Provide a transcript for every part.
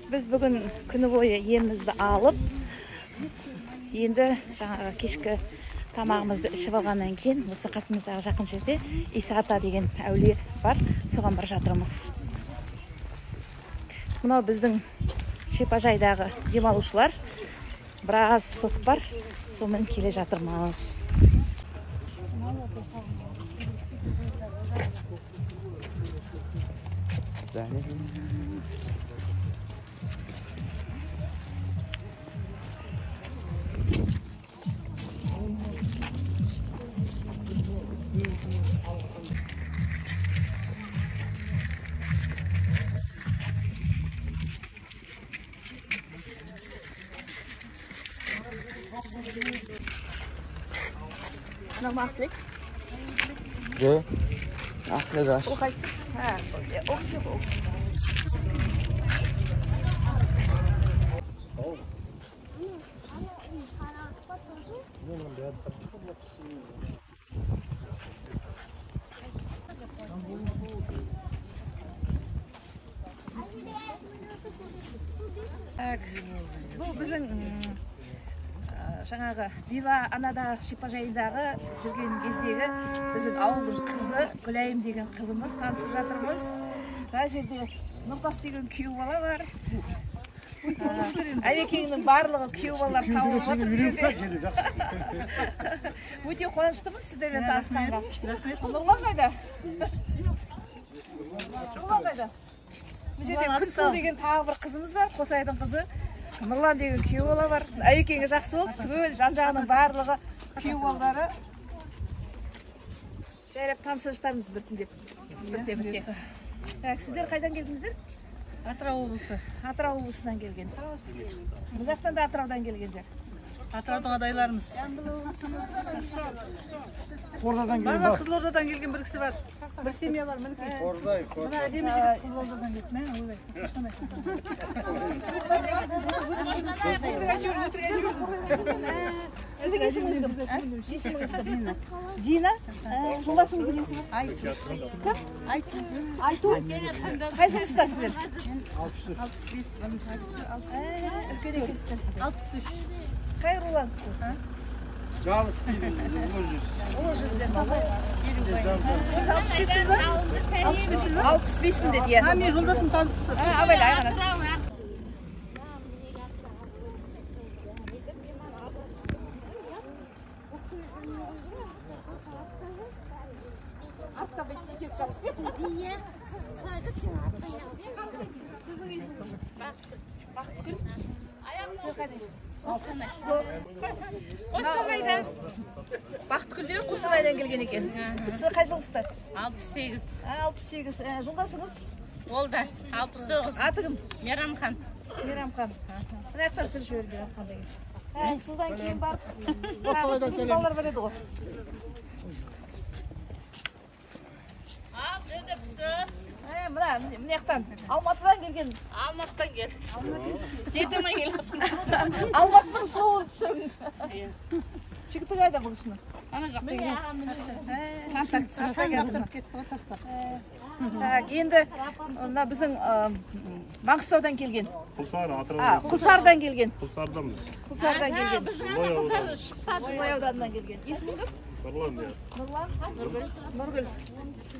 Біз бүгін күні бойы емімізді алып, енді жаңағы кешкі тамағымызды ішіп алғаннан кейін, осы қасымыздағы жақын жерде Иса ата деген әулие бар, соған бір жатырмыз. Мынау біздің шипажайдағы демалушылар, біраз топ бар, сонымен келе жатырмыз. Nog maar afklik. Zo, achter de as. Ook hij ja, ook je ook. Бұл біздің жаңағы Вива анада шипажайындағы жүрген кездегі біздің ауылдың қызы Гүлайым деген қызымыз, танысып жатырмыз. Мына жерде Нұртас деген күйеу бала бар. Әбекеңнің барлығы күйеу балалар тауып отыр. Өте қуаныштымыз сіздермен танысқанға. Нұрлан қайда? Нұрлан қайда? Бұл жерде Күнсұлу деген тағы бір қызымыз бар, Қосайдың қызы. Нұрлан деген күйеу бала бар. Әбекеңе жақсы болды, түгел жан-жағының барлығы күйеу балалары. Жайлап танысыштарымыз біртіндеп. Бірте-бірте. Сіздер қайдан келдіңіздер? Атырау облысы. Атырау облысынан келген. Бұл жақтан да Атыраудан келгендер. Атыраудың адайларымыз. Қызылордадан келген Бар, Қызылордадан келген бір кісі бар. Бір семья бар, мінекей. Мына әдемі жігіт Қызылордадан келді. Мә, ойбай. Сіздің есіміңіз кім? Есіміңіз кім? Зина. Жолдасыңыздың есімі? Айту. Айту. Қай жердесіздер сіздер? 65. Үлкен екенсіздер. 63. Қай рулансыздар? Жалыс дейді, Ұлы жүздер. Сіз 65-сіз ба? 65-сіз ба? 65-ім деді, иә. Мен жолдасым танысысы. Абайлай ғана. Сіздің есіміңіз? Бақытгүл. Қостанайдан. Бақытгүлдер Қостанайдан келген екен. Сіз қай жылғысыздар? 68. 68. Жолдасыңыз? Ол да 69. Аты кім? Мейрамхан. Мейрамхан. Мына жақтан сыр жіберді Мейрамхан деген. Содан кейін барып, Қостанайдан сәлем. балалар бар еді ғой. Ал, өдіпсі. Мына жақтан Алматыдан келген. Алматыдан келдік. Жетімі келіп. Алматының сұлуын түсің. Жігіті қайда бұл кісінің? Ана жақта келген. Шаңдақтырып кетті ғой тастап. Енді біздің Маңғыстаудан келген. Құлсары, Атырау. Құлсардан келген. Құлсарданбыз. Құлсардан келген. Жылай ауданынан келген. Есімі кім? Нұрлан, иә. Нұрлан? Нұргүл.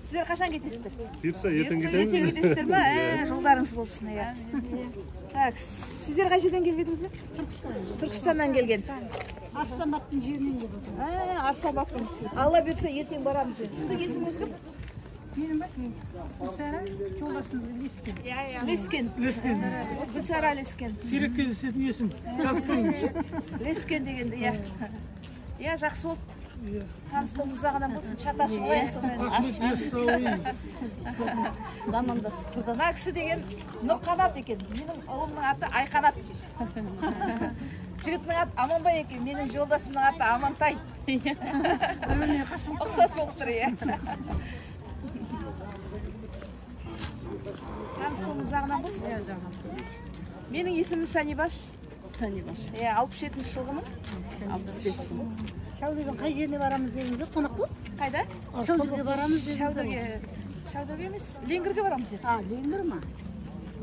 Сіздер қашан кетесіздер? Бұйырса, ертең кетеміз. Ертең кетесіздер ма? Жолдарыңыз болсын, иә. Сіздер қай жерден келгендіңіздер? Түркістаннан келген. Арсаматтың жерінен келіп отыр. Арсаматтың. Алла берсе ертең барамыз. Сіздің есіміңіз кім? Менің ба? Гүлсара, жолдасым Лескен. Лескен. Гүлсара Лескен. Сирек кездесетін есім. Жазып көріңіз. Лескен дегенді, иә. Иә, жақсы болды. Таныстың ұзағынан болсын, шаташы ғой. Замандас құрдас. Мына кісі деген Нұрқанат екен. Менің ұлымның аты Айқанат. Жігіттің аты Аманбай екен. Менің жолдасымның аты Амантай. Ұқсас болып тұр, иә. Таныстың ұзағынан болсын. Менің есімім Санибаш. Санибаш. 67 жылғымын. 65 жыл. Шәудірдің қай жеріне барамыз дегеніңізде қонақ қой? Қайда? Шәудірге барамыз дегеніңізде. Шаудырга емес, Ленгірге барамыз еді. Ленгір ма?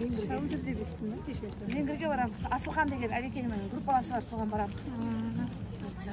Шаудыр деп естідім да кешесі. Ленгірге барамыз. Асылхан деген Әлекеңнің группаласы бар, соған барамыз. Бұйыртса.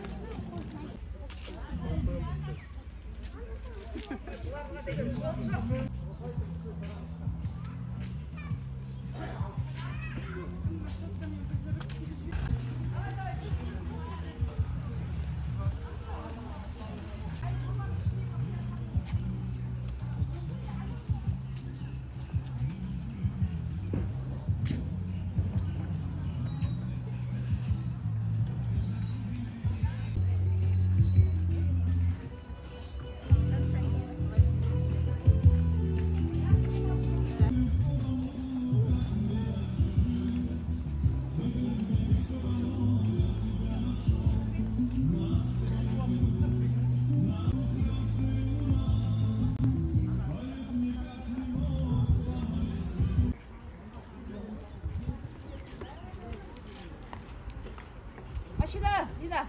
Aşıda, Zida.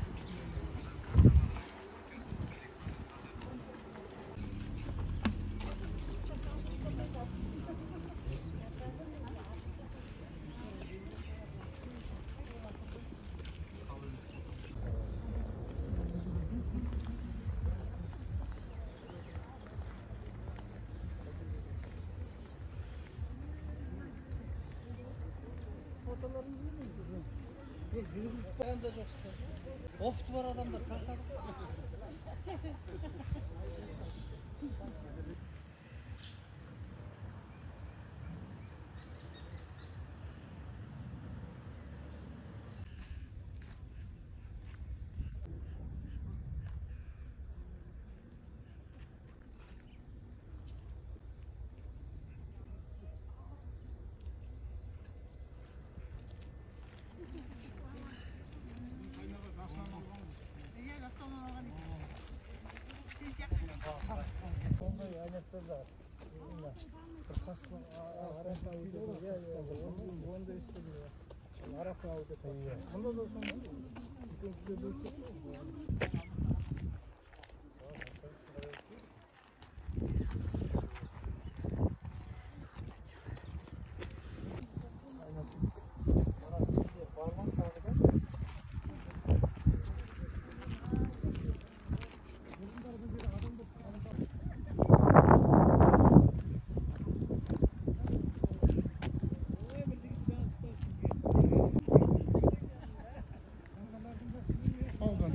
Ayanda жоқсыздар. Опыты бар адамдар тартады.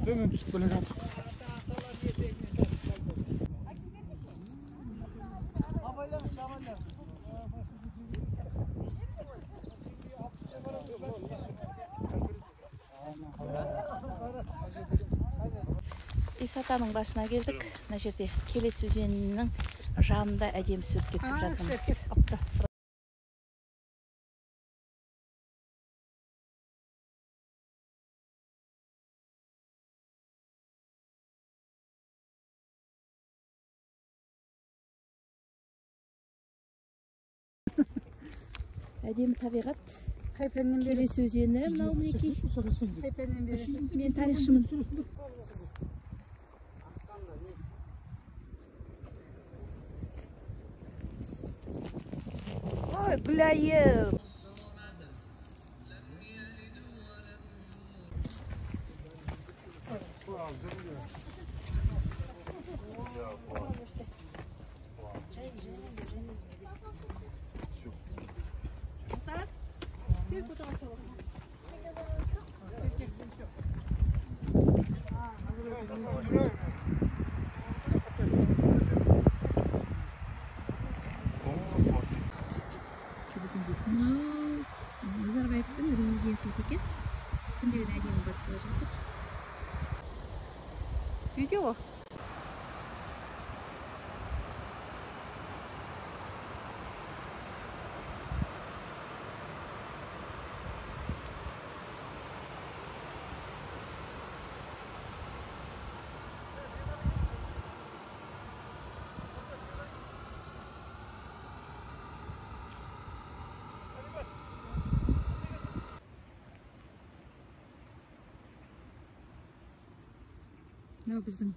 Төмен түсіп келе жатыр. Исатаның басына келдік. Мына жерде Келес өзенінің жанында әдемі суретке түсіп жатырмыз. Әдемі табиғат. Қайпеннен бері. Келес өзені мынау мінекей. Қайпеннен бері. Мен тарихшымын. Ой, Гүлайым. Назарбаевтың резиденциясы екен. Күндегіден әдемі батып бара жатыр. Видео. Мынау біздің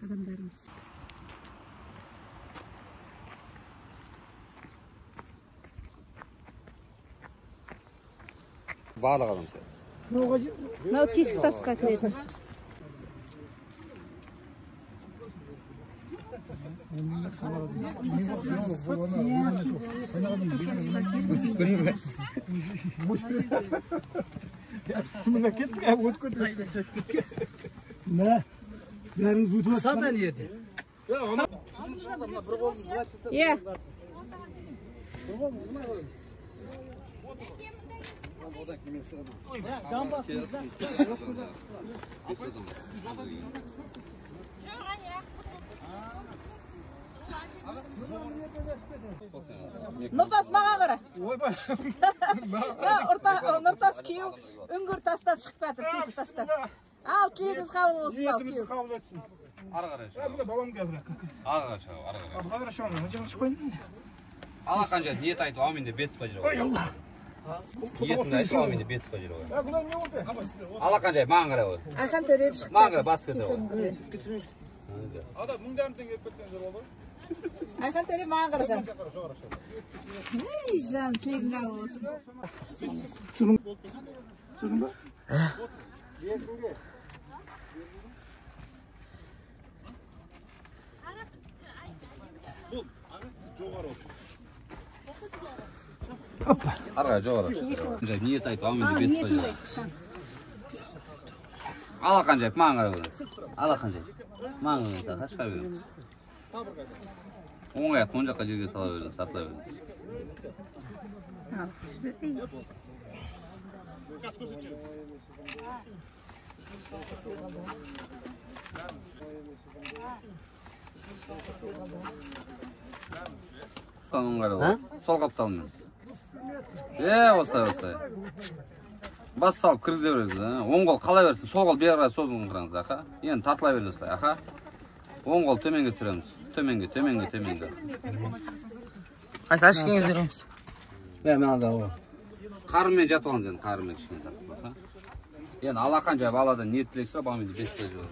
адамдарымыз. Барлық адам сияқты. Мынау тесік тасқа кіреді. Сымына кеттік, өтіп кетті. Мә, бәріңіз өтіп жатыр. Сата не еді? Иә. Нұртас маған қара. Нұртас күйеу үңгір тастан шығып жатыр, тесік тастан. Ал, тілегіңіз қабыл болсын. Ниетіміз қабыл етсін. Ары қарай шыға. Міне балам қазір. Ары қарай шыға, ары қарай. Ары қарай шыға, мына жағын шықпайын. Алақан жай, ниет айтып, аумин деп бет спа жүру. Ой, Алла. Ниетін айтып, аумин деп бет спа жүру. Құдай не болды? Алақан жай, маған қарай ғой. Айхан төреп шықты. Маған қарай, бас кете ғой. Ада, 1000 теңге кетсеңіздер болды. Айхан төреп маған қара жан. Ей, жан, тілегің қабыл болсын. Сұрын ба? Ары қарай, жоғары. Жай, ниет айтып, аумин деп бет спа жүру. Алақан жай, маған қарай ғой. Алақан жай. Маған қарай, қашқа беріңіз. Оң аяқты оң жаққа жерге сала беріңіз, сартылай беріңіз. Оң қарай ғой. Сол қапталмен. Осылай. Бас салып кіргізе беріңіз. Оң қол қала берсін, сол қол бері қарай созылған қыраңыз, аха. Енді тартылай беріңіз, аха. Оң қол төменге түсіреміз. Төменге. Қайсы ашкеңіз береміз. Мен алда ғой. Қарынмен жатып алыңыз енді, қарынмен кішкене тартып, аха. Енді алақан жай баладан ниет тілек сұрап, аумин деп бет спа жүру.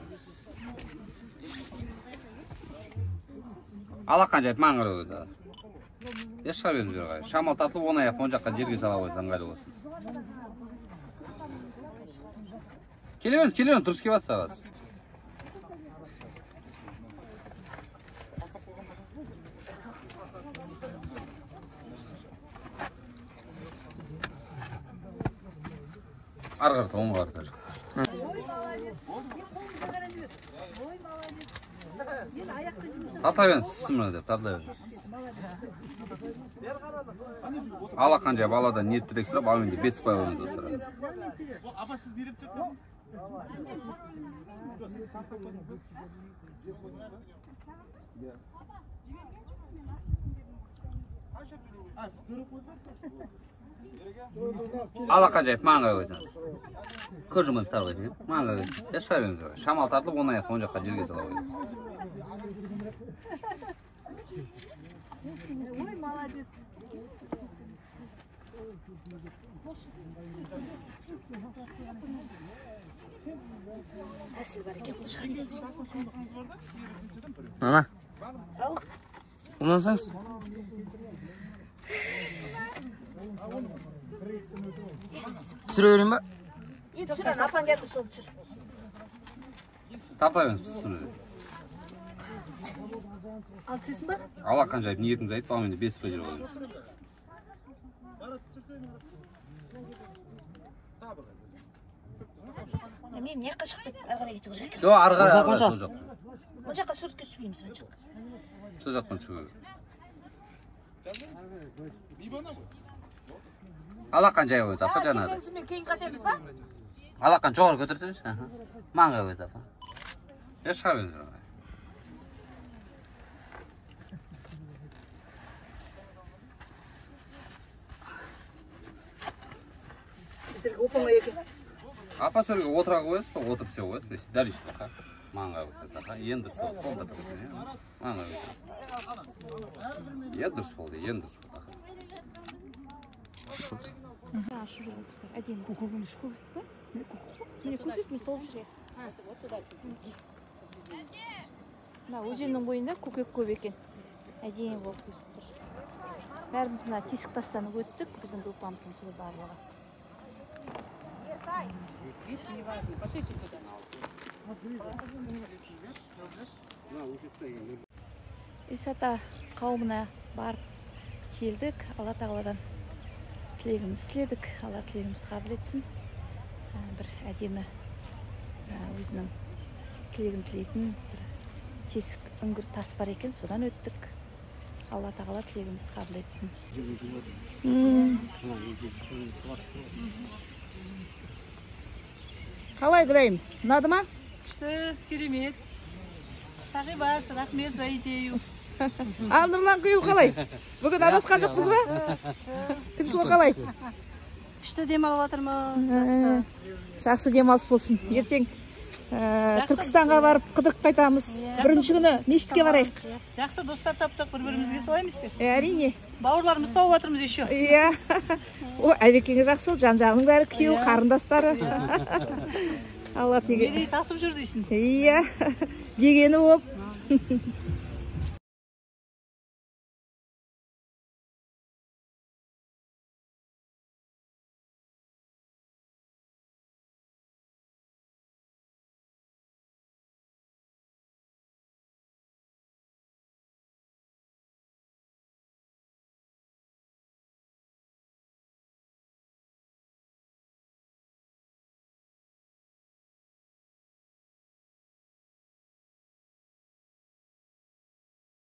Алақан жайып маған қарай қойыңыз. Шыға беріңіз бері қарай. Шамал тартылып, оң аяқты оң жаққа жерге сала қойыңыз, ыңғайлы болсын. Келе беріңіз, дұрыс келіп жатса сағат. Ары қарата, оң қарата. Тарта беріңіз, пісіміне деп, тарта беріңіз. Алақан жай баладан ниет тілек сұрап, аумин деп бет спай қойыңыз достар. Апа, сіз не деп тұрсыз? Алақан жайып маған қарай қойсаңыз. Көз жұмып тар қойдың, маған қарай қойсаңыз. Шыға беріңіз. Шамал тартылып, оң аяқты оң жаққа жерге сала қойыңыз. Ой, молодец. Әсіл бар екен, бұл шыға беріңіз. Ана. Ұнансаңыз. Түсіре берейін ба? Түсір, апан келді, соны түсір. Тарта беріңіз, пісіміне деп. Ал сесін ба? Алақан жайып ниетіңіз айтып, аумин деп бет спа жүру қойыңыз. Мен не қашып кетті, ары қарай кету керек. Жоқ, ары қарай, сол жоқ. Бұл жаққа суретке түспейміз, бұл жаққа. Сол жақтан шығу керек. Алақан жай қойыңыз, апа жаңағыдай. Мен кейін қатеміз ба? Алақан жоғары көтерсеңізші, маған қарай қойыңыз, апа. Шыға беріңіз бері қарай. Опама екен. Апа сөрге отыра қойыңыз ба, отырып сеу қойыңыз, дәл ішті, аха. Маған қарай қойсаңыз, аха. Енді дұрыс болды, қолда тұрғызын, маған қарай қойсаңыз. Енді дұрыс болды, аха. Ашу жүргіздер, әдемі. Көкөкіміз көкек па? Міне көкек, мен толып жүр. Мына өзеннің бойында көкек көп екен. Әдемі болып өсіп тұр. Бәріміз мына тесік тастан өттік, біздің группамыздың түрі барлығы. Исата қауымына барып келдік. Алла тағаладан тілегімізді тіледік. Алла тілегімізді қабыл етсін. Бір әдемі өзінің тілегін тілейтін бір тесік үңгір тас бар екен, содан өттік. Алла тағала тілегімізді қабыл етсін. Қалай Гүлайым? Ұнады ма? Күшті, керемет. Сағибаш, рахмет за идею. Ал Нұрлан күйеу қалай? Бүгін адасқан жоқпыз ба? Күнсұлу қалай? Күшті демалып жатырмыз. Жақсы демалыс болсын. Ертең Түркістанға барып қыдырып қайтамыз. Бірінші күні мешітке барайық. Жақсы достар таптық, бір-бірімізге солаймыз бе? Әрине. Бауырларымыз тауып жатырмыз еще. Иә. О, әбекеңе жақсы ол, жан-жағының бәрі күйеу, қарындастары. Алла теге. Мерей тасып жүр дейсің. Иә. Дегені ол.